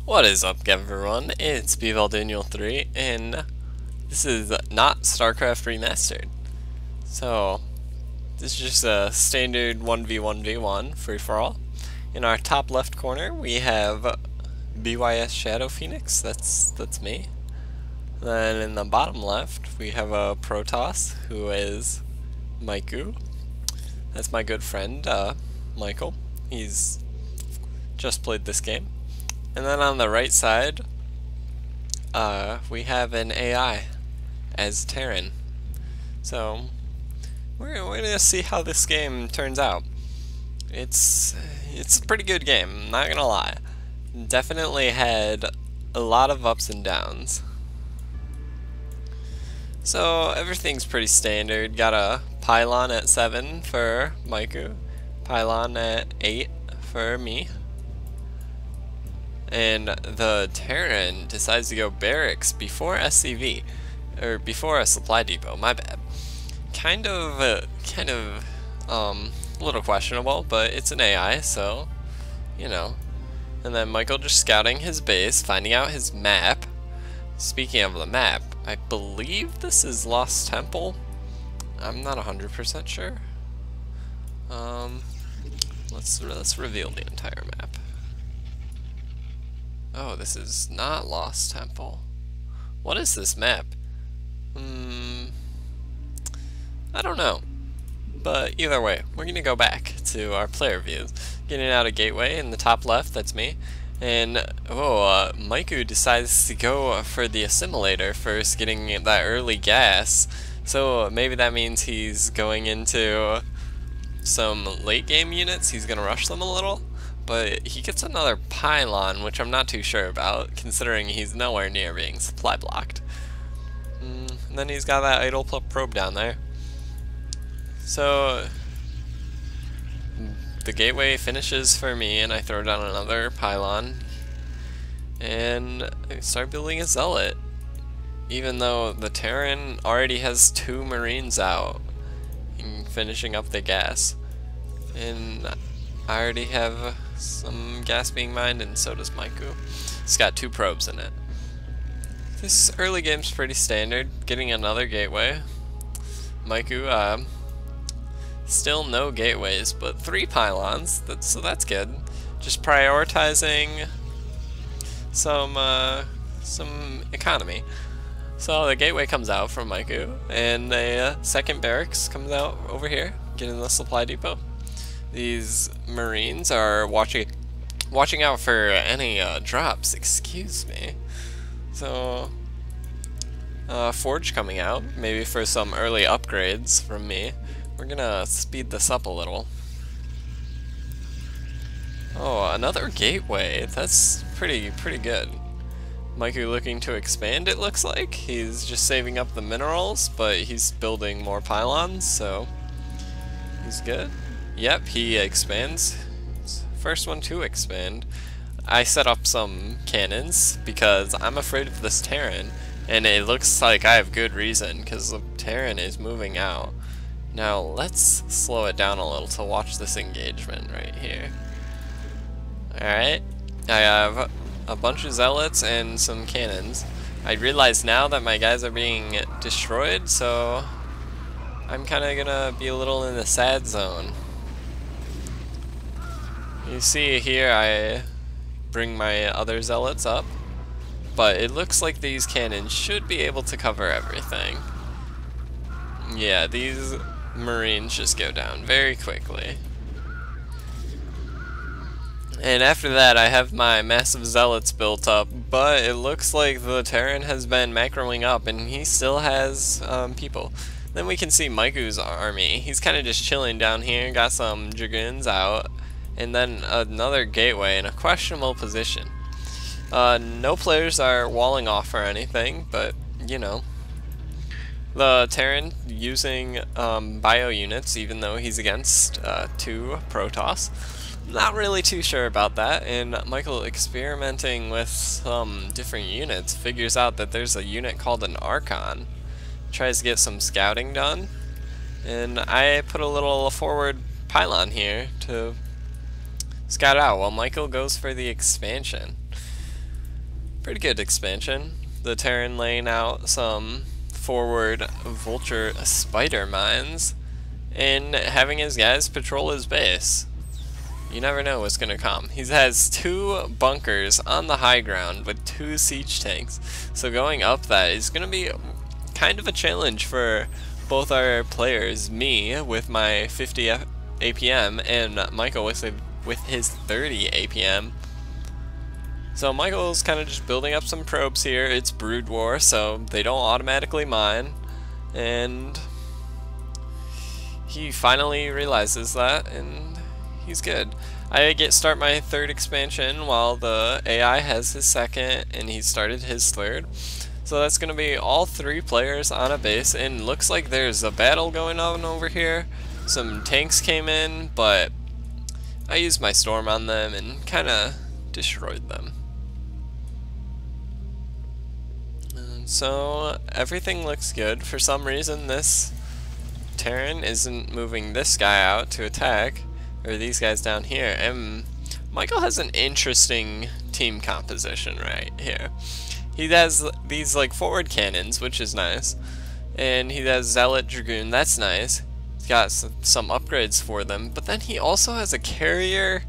What is up, everyone? It's Bballdaniel3, and this is Not Starcraft Remastered. So, this is just a standard 1v1v1 free-for-all. In our top left corner, we have BYS Shadow Phoenix, that's me. Then in the bottom left, we have a Protoss, who is Micoooo. That's my good friend, Michael. He's just played this game. And then on the right side, we have an AI as Terran. So we're gonna see how this game turns out. It's a pretty good game, not gonna lie. Definitely had a lot of ups and downs. So everything's pretty standard. Got a pylon at 7 for Micoooo, pylon at 8 for me. And the Terran decides to go barracks before SCV, or before a supply depot. My bad. Kind of, a little questionable, but it's an AI, so you know. And then Michael just scouting his base, finding out his map. Speaking of the map, I believe this is Lost Temple. I'm not 100% sure. Let's reveal the entire map. Oh, this is not Lost Temple. What is this map? I don't know. But either way, we're gonna go back to our player views. Getting out a gateway in the top left, that's me. And, Micoooo decides to go for the assimilator first, getting that early gas. So maybe that means he's going into some late game units, he's gonna rush them a little. But he gets another pylon, which I'm not too sure about, considering he's nowhere near being supply blocked. And then he's got that idle probe down there. So the gateway finishes for me, and I throw down another pylon, and I start building a zealot. Even though the Terran already has 2 Marines out, and finishing up the gas, and I already have some gas being mined, and so does Micoooo. It's got 2 probes in it. This early game's pretty standard. Getting another gateway. Micoooo, still no gateways, but 3 pylons. So that's good. Just prioritizing some economy. So the gateway comes out from Micoooo, and the second barracks comes out over here, getting the supply depot. These Marines are watching out for any drops, excuse me. So, Forge coming out, maybe for some early upgrades from me. We're gonna speed this up a little. Oh, another gateway. That's pretty good. Micoooo looking to expand, it looks like. He's just saving up the minerals, but he's building more pylons, so he's good. Yep, he expands. First one to expand. I set up some cannons because I'm afraid of this Terran, and it looks like I have good reason because the Terran is moving out. Now let's slow it down a little to watch this engagement right here. Alright, I have a bunch of zealots and some cannons. I realize now that my guys are being destroyed, so I'm kinda gonna be a little in the sad zone. You see here I bring my other zealots up, but it looks like these cannons should be able to cover everything. Yeah, these Marines just go down very quickly. And after that I have my massive zealots built up, but it looks like the Terran has been macroing up and he still has people. Then we can see Micoooo's army. He's kind of just chilling down here, got some dragoons out. And then another gateway in a questionable position. No players are walling off or anything, but you know. The Terran using bio units, even though he's against 2 Protoss. Not really too sure about that, and Michael experimenting with some different units figures out that there's a unit called an Archon. Tries to get some scouting done, and I put a little forward pylon here to scout out while Michael goes for the expansion. Pretty good expansion. The Terran laying out some forward vulture spider mines and having his guys patrol his base. You never know what's gonna come. He has 2 bunkers on the high ground with 2 siege tanks. So going up that is gonna be kind of a challenge for both our players, me with my 50 APM and Michael with his 30 APM. So Michael's kind of just building up some probes here. It's Brood War, so they don't automatically mine. And he finally realizes that, and he's good. I start my 3rd expansion while the AI has his 2nd, and he started his 3rd. So that's going to be all 3 players on a base, and looks like there's a battle going on over here. Some tanks came in, but I used my storm on them and kind of destroyed them. So everything looks good. For some reason this Terran isn't moving this guy out to attack, or these guys down here, and Michael has an interesting team composition right here. He has these like forward cannons, which is nice, and he has Zealot Dragoon, that's nice. He's got some upgrades for them, but then he also has a carrier,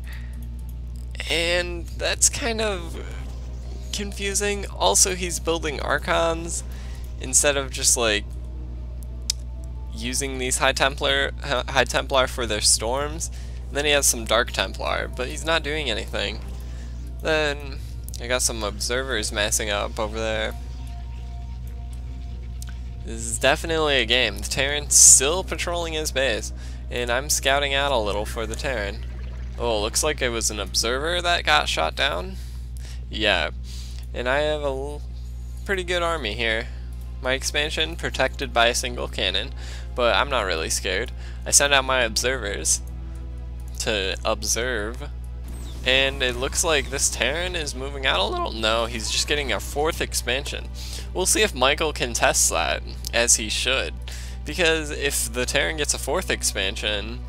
and that's kind of confusing. Also, he's building Archons instead of just like using these High Templar for their storms. And then he has some Dark Templar, but he's not doing anything. Then I got some observers massing up over there. This is definitely a game. The Terran's still patrolling his base, and I'm scouting out a little for the Terran. Oh, looks like it was an observer that got shot down. Yeah. And I have a pretty good army here. My expansion protected by a single cannon, but I'm not really scared. I sent out my observers to observe, and it looks like this Terran is moving out a little. No, he's just getting a 4th expansion. We'll see if Michael can test that, as he should, because if the Terran gets a 4th expansion,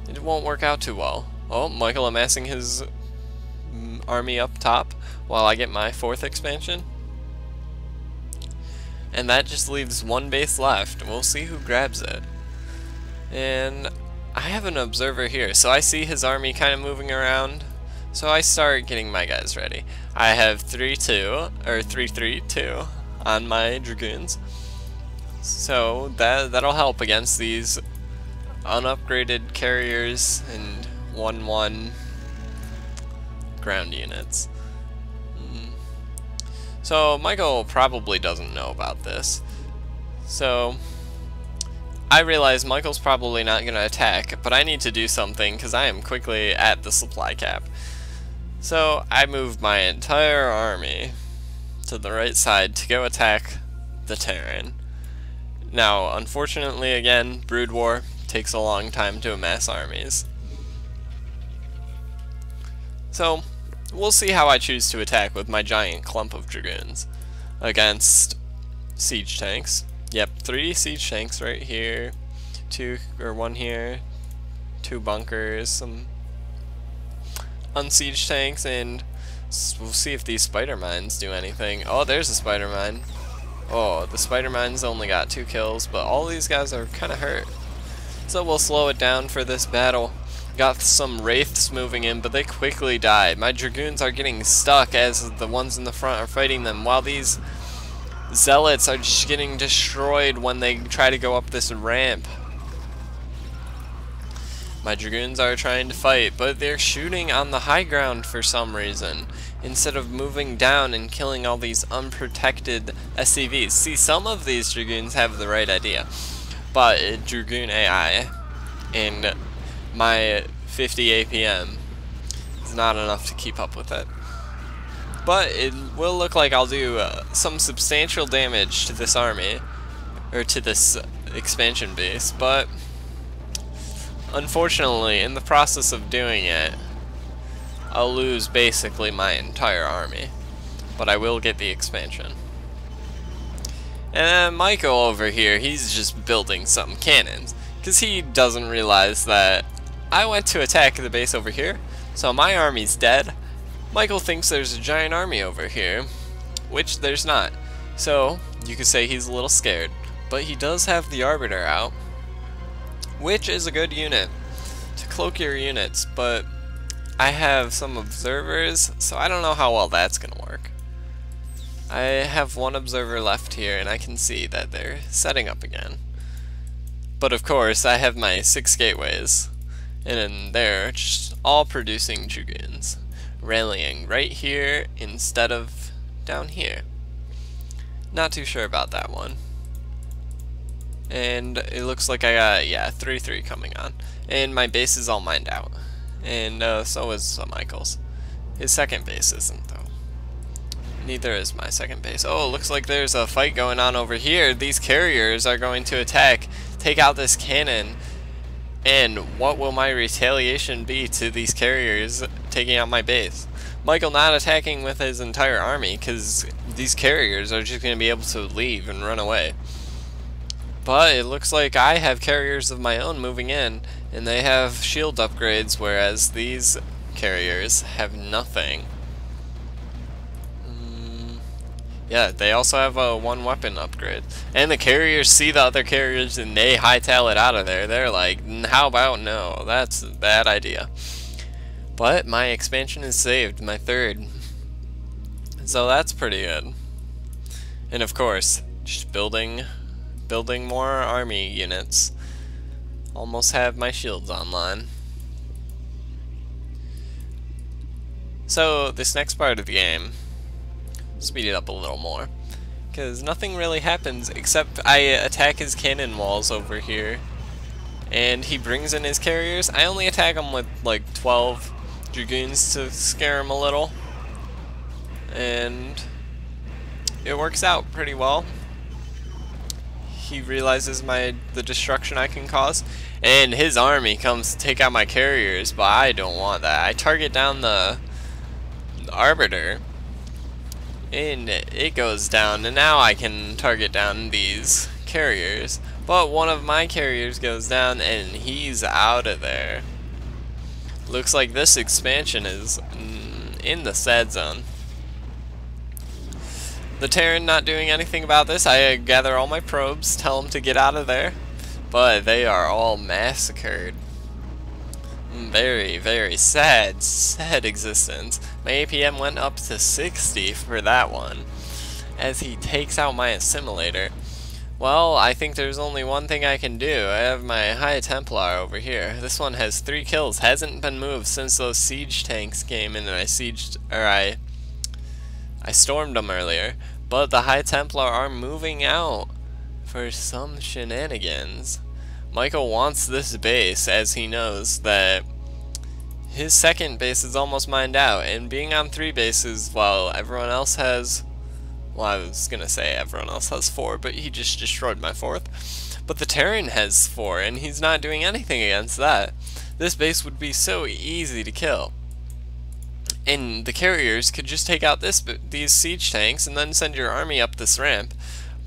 it won't work out too well. Oh, Michael amassing his army up top while I get my 4th expansion. And that just leaves 1 base left. We'll see who grabs it. And I have an observer here, so I see his army kind of moving around. So I start getting my guys ready. I have 3-3-2 on my Dragoons. So that'll help against these unupgraded carriers and 1-1 ground units. So Michael probably doesn't know about this. So I realize Michael's probably not going to attack, but I need to do something because I am quickly at the supply cap. So I moved my entire army to the right side to go attack the Terran. Now, unfortunately, again, Brood War takes a long time to amass armies. So we'll see how I choose to attack with my giant clump of Dragoons against siege tanks. Yep, 3 siege tanks right here, 1 here, 2 bunkers, some unsiege tanks, and we'll see if these spider mines do anything. Oh, there's a spider mine. Oh, the spider mines only got 2 kills, but all these guys are kind of hurt. So we'll slow it down for this battle. Got some wraiths moving in, but they quickly die. My Dragoons are getting stuck as the ones in the front are fighting them, while these zealots are just getting destroyed when they try to go up this ramp. My Dragoons are trying to fight, but they're shooting on the high ground for some reason, instead of moving down and killing all these unprotected SCVs. See, some of these Dragoons have the right idea, but Dragoon AI and my 50 APM is not enough to keep up with it. But it will look like I'll do some substantial damage to this army, or to this expansion base, but unfortunately, in the process of doing it, I'll lose basically my entire army. But I will get the expansion. And then Michael over here, he's just building some cannons, because he doesn't realize that I went to attack the base over here, so my army's dead. Michael thinks there's a giant army over here, which there's not. So, you could say he's a little scared. But he does have the Arbiter out, which is a good unit to cloak your units, but I have some observers, so I don't know how well that's going to work. I have one observer left here, and I can see that they're setting up again. But of course, I have my 6 gateways, and they're just all producing Dragoons, rallying right here instead of down here. Not too sure about that one. And it looks like I got, yeah, 3-3 coming on. And my base is all mined out. And so is Michael's. His second base isn't, though. Neither is my second base. Oh, it looks like there's a fight going on over here. These carriers are going to attack, take out this cannon. And what will my retaliation be to these carriers taking out my base? Michael not attacking with his entire army, because these carriers are just going to be able to leave and run away. But it looks like I have carriers of my own moving in, and they have shield upgrades, whereas these carriers have nothing. Yeah, they also have a 1 weapon upgrade. And the carriers see the other carriers and they hightail it out of there. They're like, how about no? That's a bad idea. But my expansion is saved, my 3rd. So that's pretty good. And of course, just building more army units. Almost have my shields online. So this next part of the game, speed it up a little more, because nothing really happens except I attack his cannon walls over here, and he brings in his carriers. I only attack him with like 12 Dragoons to scare him a little, and it works out pretty well. He realizes the destruction I can cause, and his army comes to take out my carriers, but I don't want that. I target down the Arbiter, and it goes down, and now I can target down these carriers. But one of my carriers goes down, and he's out of there. Looks like this expansion is in the sad zone. The Terran not doing anything about this. I gather all my probes, tell them to get out of there, but they are all massacred. Very, very sad existence. My APM went up to 60 for that one, as he takes out my assimilator. Well, I think there's only one thing I can do. I have my High Templar over here. This one has 3 kills, hasn't been moved since those siege tanks came in and I stormed them earlier. But the High Templar are moving out for some shenanigans. Michael wants this base, as he knows that his second base is almost mined out, and being on 3 bases while everyone else has, well, I was gonna say everyone else has 4, but he just destroyed my 4th. But the Terran has 4, and he's not doing anything against that. This base would be so easy to kill. And the carriers could just take out these siege tanks and then send your army up this ramp.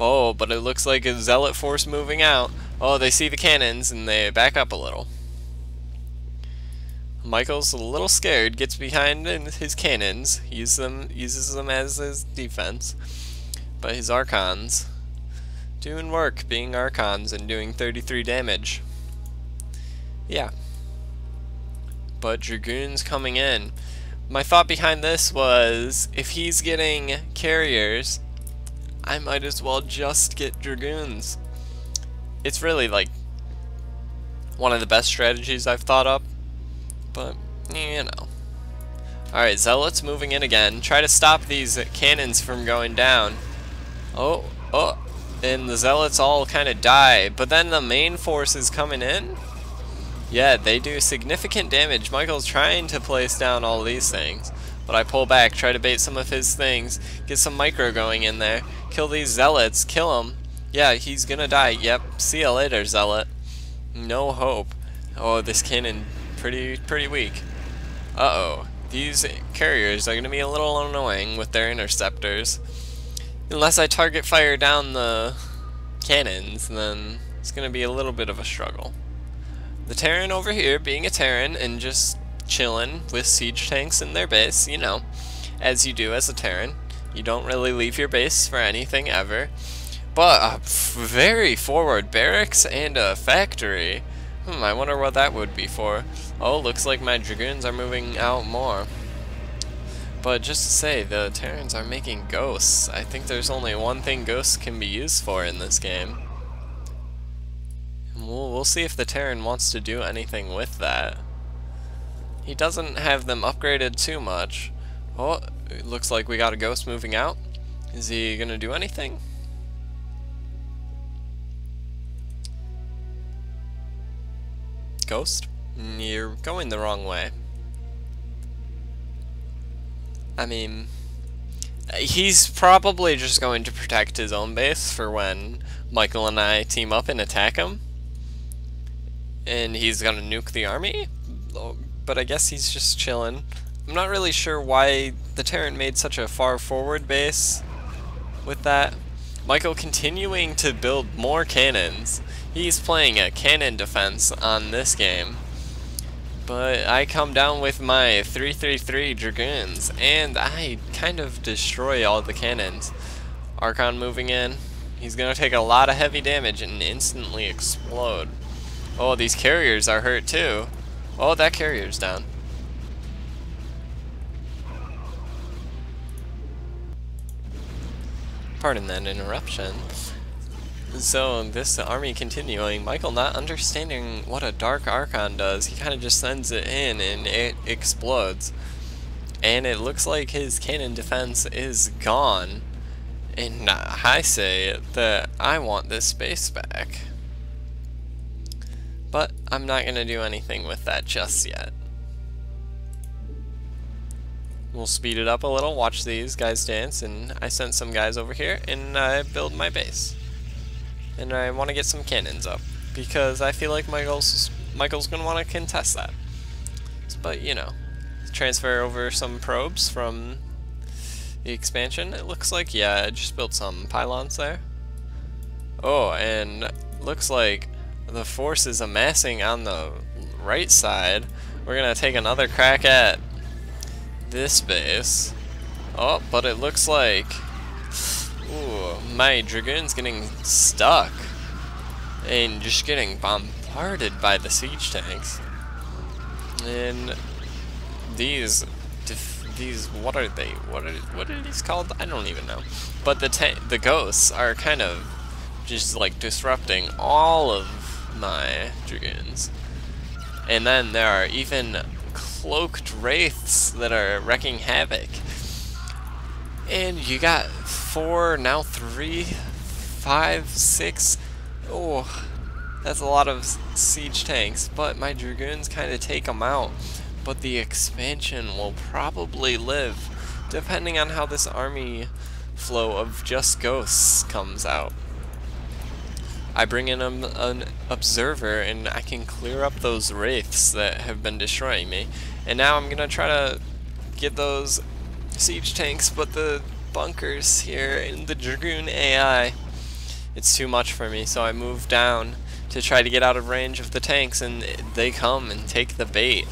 Oh, but it looks like a zealot force moving out. Oh, they see the cannons and they back up a little. Michael's a little scared, gets behind his cannons, uses them as his defense. But his Archons doing work, being Archons and doing 33 damage. Yeah. But Dragoons coming in. My thought behind this was, if he's getting carriers, I might as well just get Dragoons. It's really like one of the best strategies I've thought up, but you know. Alright, Zealots moving in again. Try to stop these cannons from going down. Oh, and the Zealots all kind of die, but then the main force is coming in. Yeah, they do significant damage. Michael's trying to place down all these things, but I pull back, try to bait some of his things, get some micro going in there, kill these Zealots, kill him. Yeah, he's gonna die. Yep, see you later, Zealot. No hope. Oh, this cannon, pretty weak. Uh-oh, these carriers are gonna be a little annoying with their interceptors. Unless I target fire down the cannons, then it's gonna be a little bit of a struggle. The Terran over here being a Terran and just chilling with siege tanks in their base, you know, as you do as a Terran. You don't really leave your base for anything ever. But a very forward barracks and a factory. I wonder what that would be for. Oh, looks like my Dragoons are moving out more. But just to say, the Terrans are making ghosts. I think there's only one thing ghosts can be used for in this game. And we'll see if the Terran wants to do anything with that. He doesn't have them upgraded too much. Oh, it looks like we got a ghost moving out. Is he gonna do anything? Ghost? You're going the wrong way. I mean, he's probably just going to protect his own base for when Michael and I team up and attack him. And he's gonna nuke the army? But I guess he's just chilling. I'm not really sure why the Terran made such a far forward base with that. Michael continuing to build more cannons. He's playing a cannon defense on this game. But I come down with my 333 Dragoons, and I kind of destroy all the cannons. Archon moving in. He's going to take a lot of heavy damage and instantly explode. Oh, these carriers are hurt too. Oh, that carrier's down. Pardon that interruption. So, this army continuing, Michael not understanding what a Dark Archon does, he kind of just sends it in and it explodes. And it looks like his cannon defense is gone. And I say that I want this space back. But I'm not going to do anything with that just yet. We'll speed it up a little, watch these guys dance, and I sent some guys over here and I build my base. And I want to get some cannons up, because I feel like Michael's going to want to contest that. But, you know, transfer over some probes from the expansion. It looks like, yeah, I just built some pylons there. Oh, and looks like the force is amassing on the right side. We're going to take another crack at this base. Oh, but it looks like... Ooh, my Dragoon's getting stuck and just getting bombarded by the siege tanks. And these what are they? What are these called? I don't even know. But the ghosts are kind of just like disrupting all of my Dragoons. And then there are even cloaked wraiths that are wreaking havoc. And you got 4, now 3, 5, 6. Oh, that's a lot of siege tanks. But my Dragoons kind of take them out. But the expansion will probably live, depending on how this army flow of just ghosts comes out. I bring in an observer, and I can clear up those wraiths that have been destroying me. And now I'm gonna try to get those siege tanks, but the bunkers here and the Dragoon AI, it's too much for me, so I move down to try to get out of range of the tanks, and they come and take the bait.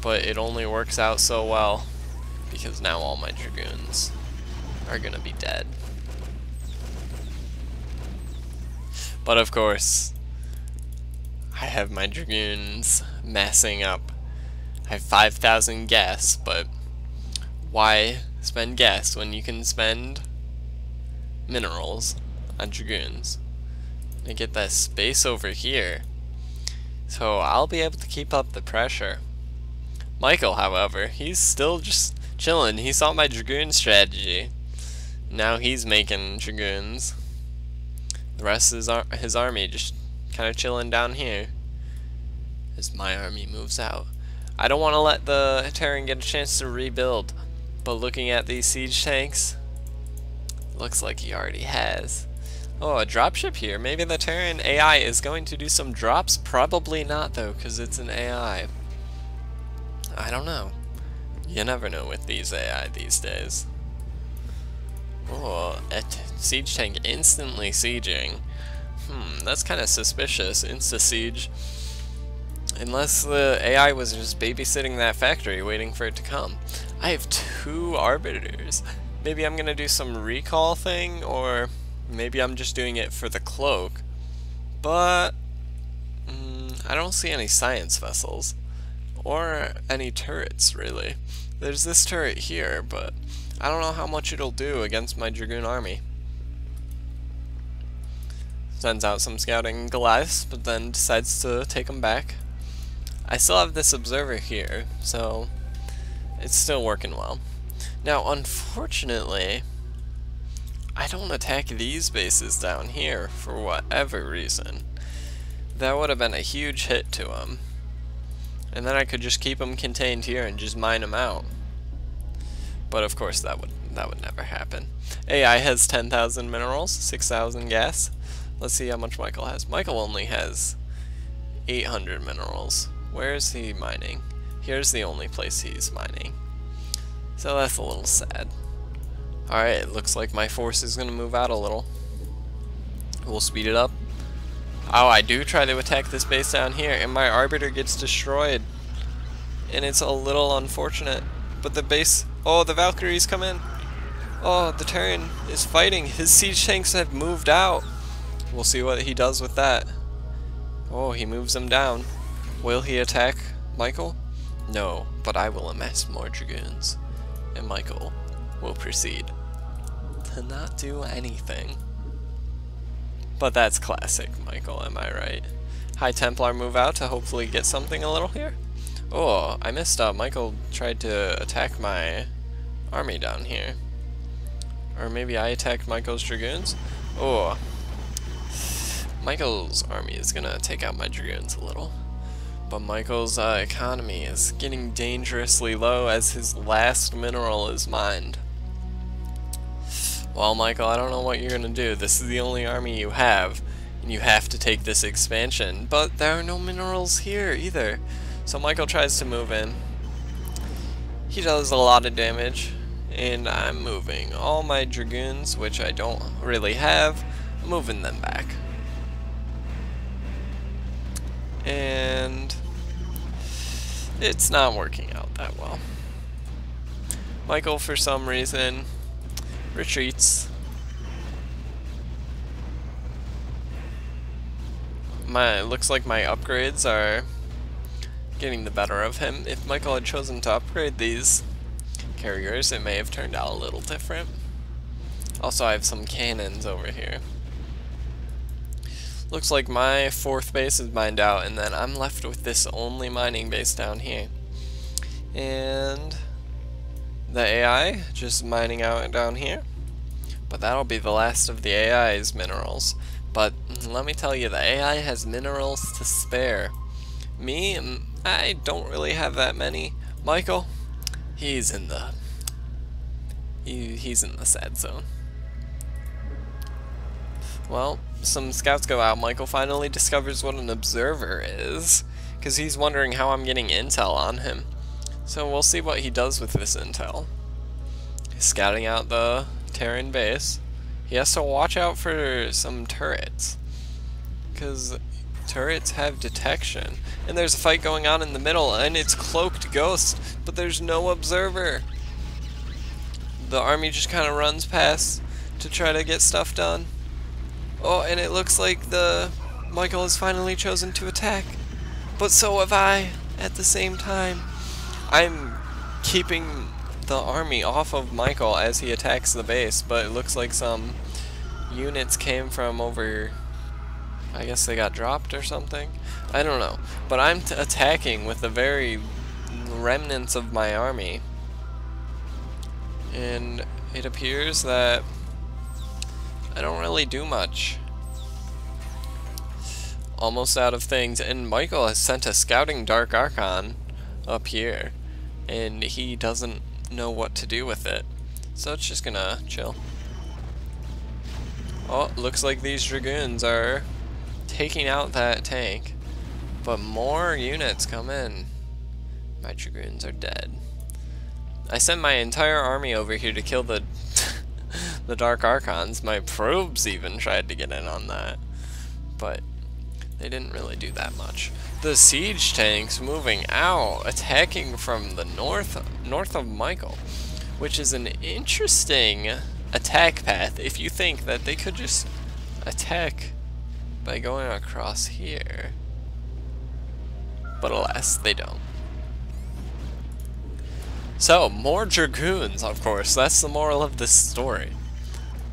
But it only works out so well, because now all my Dragoons are gonna be dead. But of course, I have my Dragoons massing up. I have 5,000 gas, but why spend gas when you can spend minerals on Dragoons? And get that space over here, so I'll be able to keep up the pressure. Michael, however, he's still just chilling. He saw my Dragoon strategy. Now he's making Dragoons. The rest of his army just kind of chilling down here as my army moves out. I don't want to let the Terran get a chance to rebuild, but looking at these siege tanks, looks like he already has. Oh, a dropship here. Maybe the Terran AI is going to do some drops? Probably not, though, because it's an AI. I don't know. You never know with these AI these days. Oh, a siege tank instantly sieging. That's kind of suspicious. Insta-siege. Unless the AI was just babysitting that factory waiting for it to come. I have 2 arbiters. Maybe I'm gonna do some recall thing, or maybe I'm just doing it for the cloak. But I don't see any science vessels or any turrets really. There's this turret here, but I don't know how much it'll do against my Dragoon army. Sends out some scouting Goliaths, but then decides to take them back. I still have this observer here, so it's still working well. Now, unfortunately, I don't attack these bases down here for whatever reason. That would have been a huge hit to them. And then I could just keep them contained here and just mine them out. But of course that would never happen. AI has 10,000 minerals, 6,000 gas. Let's see how much Michael has. Michael only has 800 minerals. Where is he mining? Here's the only place he's mining. So that's a little sad. Alright, it looks like my force is going to move out a little. We'll speed it up. Oh, I do try to attack this base down here, and my Arbiter gets destroyed. And it's a little unfortunate. But the base... Oh, the Valkyries come in. Oh, the Terran is fighting. His siege tanks have moved out. We'll see what he does with that. Oh, he moves them down. Will he attack Michael? No, but I will amass more Dragoons. And Michael will proceed to not do anything. But that's classic Michael, am I right? High Templar move out to hopefully get something a little here. Oh, I messed up. Michael tried to attack my army down here. Or maybe I attacked Michael's Dragoons? Oh. Michael's army is gonna take out my Dragoons a little. But Michael's economy is getting dangerously low as his last mineral is mined. Well, Michael, I don't know what you're gonna do. This is the only army you have, and you have to take this expansion. But there are no minerals here either. So Michael tries to move in. He does a lot of damage, and I'm moving all my Dragoons, which I don't really have, moving them back. And it's not working out that well. Michael, for some reason, retreats. Looks like my upgrades are getting the better of him. If Michael had chosen to upgrade these carriers, it may have turned out a little different. Also, I have some cannons over here. Looks like my 4th base is mined out, and then I'm left with this only mining base down here. And the AI just mining out down here. But that'll be the last of the AI's minerals. But let me tell you, the AI has minerals to spare. Me, I don't really have that many. Michael, he's in the sad zone. Well, some scouts go out. Michael finally discovers what an observer is, because he's wondering how I'm getting intel on him. So we'll see what he does with this intel. He's scouting out the Terran base. He has to watch out for some turrets, because turrets have detection. And there's a fight going on in the middle, and it's Cloaked Ghost, but there's no observer. The army just kind of runs past to try to get stuff done. Oh, and it looks like Michael has finally chosen to attack. But so have I at the same time. I'm keeping the army off of Michael as he attacks the base, but it looks like some units came from over... I guess they got dropped or something. I don't know. But I'm attacking with the very remnants of my army. And it appears that I don't really do much. Almost out of things. And Michael has sent a scouting Dark Archon up here, and he doesn't know what to do with it. So it's just gonna chill. Oh, looks like these Dragoons are taking out that tank. But more units come in. My Dragoons are dead. I sent my entire army over here to kill the the Dark Archons. My probes even tried to get in on that. But They didn't really do that much. The siege tanks moving out, attacking from the north of Michael, which is an interesting attack path if you think that they could just attack by going across here. But alas, they don't. So, more Dragoons, of course. That's the moral of this story.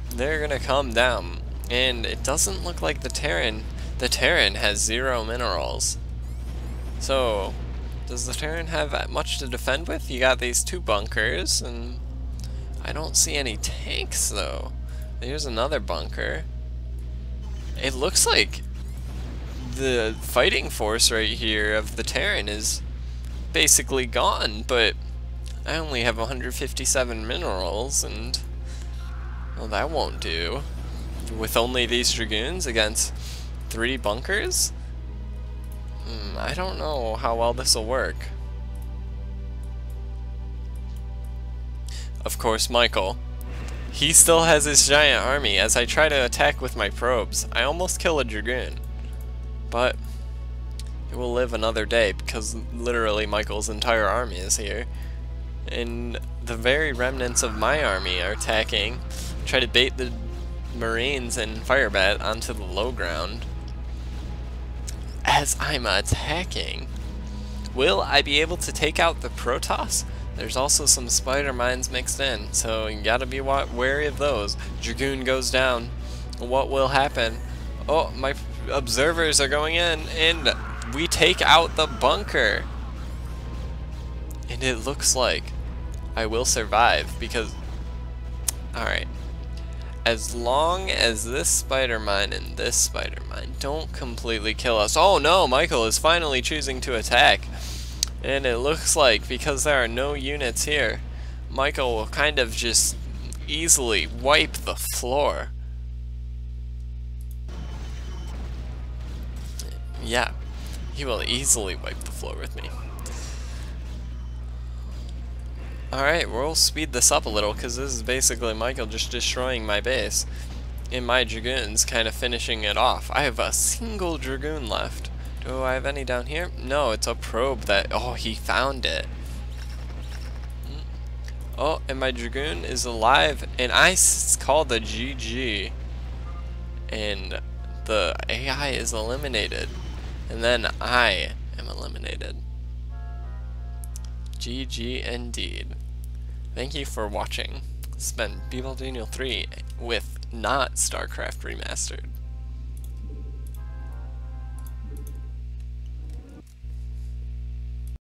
They're gonna come down, and it doesn't look like the Terran has 0 minerals. So, does the Terran have much to defend with? You got these 2 bunkers, and I don't see any tanks, though. Here's another bunker. It looks like the fighting force right here of the Terran is basically gone, but I only have 157 minerals, and well, that won't do. With only these Dragoons against 3 bunkers? I don't know how well this will work. Of course, Michael. He still has his giant army as I try to attack with my probes. I almost kill a Dragoon. But it will live another day because literally Michael's entire army is here. And the very remnants of my army are attacking. Try to bait the Marines and Firebat onto the low ground. As I'm attacking, will I be able to take out the Protoss? There's also some spider mines mixed in, so you gotta be wary of those. Dragoon goes down. What will happen? Oh, my observers are going in, and we take out the bunker. And it looks like I will survive because, alright, as long as this spider mine and this spider mine don't completely kill us. Oh no, Michael is finally choosing to attack. And it looks like, because there are no units here, Michael will kind of just easily wipe the floor. Yeah, he will easily wipe the floor with me. Alright, we'll speed this up a little, because this is basically Michael just destroying my base. And my Dragoons kind of finishing it off. I have a single Dragoon left. Do I have any down here? No, it's a probe that... Oh, he found it. Oh, and my Dragoon is alive. And I called the GG. And the AI is eliminated. And then I am eliminated. GG indeed. Thank you for watching. This has been Bballdaniel3 with Not Starcraft Remastered.